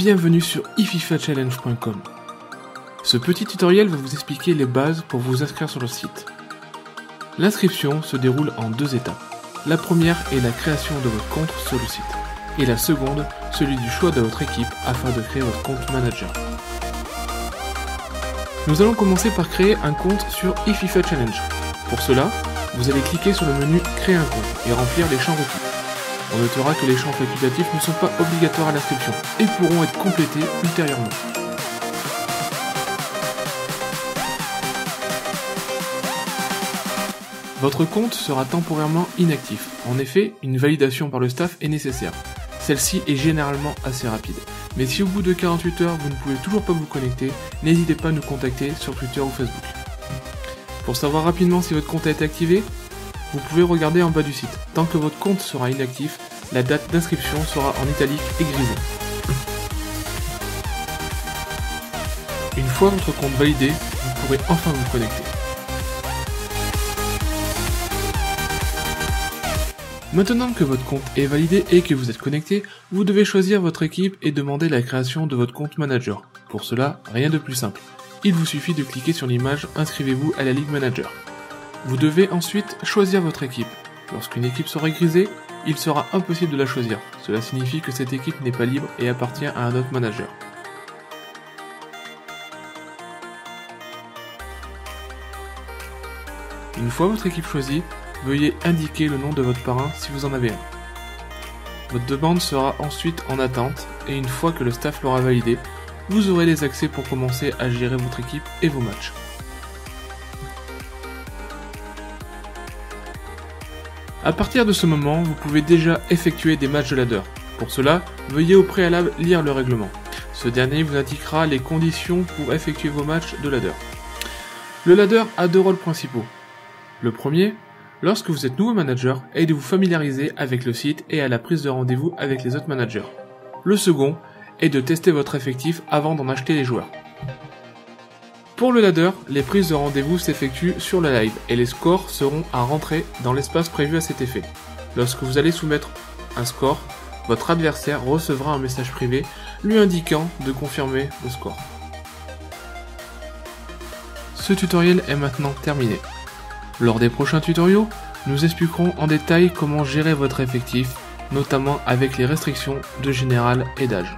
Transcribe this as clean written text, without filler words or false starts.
bienvenue sur ififachallenge.com. Ce petit tutoriel va vous expliquer les bases pour vous inscrire sur le site. L'inscription se déroule en deux étapes. La première est la création de votre compte sur le site, et la seconde, celui du choix de votre équipe afin de créer votre compte manager. Nous allons commencer par créer un compte sur ififachallenge. Pour cela, vous allez cliquer sur le menu Créer un compte et remplir les champs requis. On notera que les champs facultatifs ne sont pas obligatoires à l'inscription et pourront être complétés ultérieurement. Votre compte sera temporairement inactif. En effet, une validation par le staff est nécessaire. Celle-ci est généralement assez rapide. Mais si au bout de 48 heures vous ne pouvez toujours pas vous connecter, n'hésitez pas à nous contacter sur Twitter ou Facebook. Pour savoir rapidement si votre compte a été activé, vous pouvez regarder en bas du site. Tant que votre compte sera inactif, la date d'inscription sera en italique et grisée. Une fois votre compte validé, vous pourrez enfin vous connecter. Maintenant que votre compte est validé et que vous êtes connecté, vous devez choisir votre équipe et demander la création de votre compte manager. Pour cela, rien de plus simple. Il vous suffit de cliquer sur l'image « Inscrivez-vous à la Ligue Manager ». Vous devez ensuite choisir votre équipe. Lorsqu'une équipe sera grisée, il sera impossible de la choisir. Cela signifie que cette équipe n'est pas libre et appartient à un autre manager. Une fois votre équipe choisie, veuillez indiquer le nom de votre parrain si vous en avez un. Votre demande sera ensuite en attente et une fois que le staff l'aura validé, vous aurez les accès pour commencer à gérer votre équipe et vos matchs. À partir de ce moment, vous pouvez déjà effectuer des matchs de ladder. Pour cela, veuillez au préalable lire le règlement. Ce dernier vous indiquera les conditions pour effectuer vos matchs de ladder. Le ladder a deux rôles principaux. Le premier, lorsque vous êtes nouveau manager, est de vous familiariser avec le site et à la prise de rendez-vous avec les autres managers. Le second est de tester votre effectif avant d'en acheter les joueurs. Pour le ladder, les prises de rendez-vous s'effectuent sur le live et les scores seront à rentrer dans l'espace prévu à cet effet. Lorsque vous allez soumettre un score, votre adversaire recevra un message privé lui indiquant de confirmer le score. Ce tutoriel est maintenant terminé. Lors des prochains tutoriaux, nous expliquerons en détail comment gérer votre effectif, notamment avec les restrictions de général et d'âge.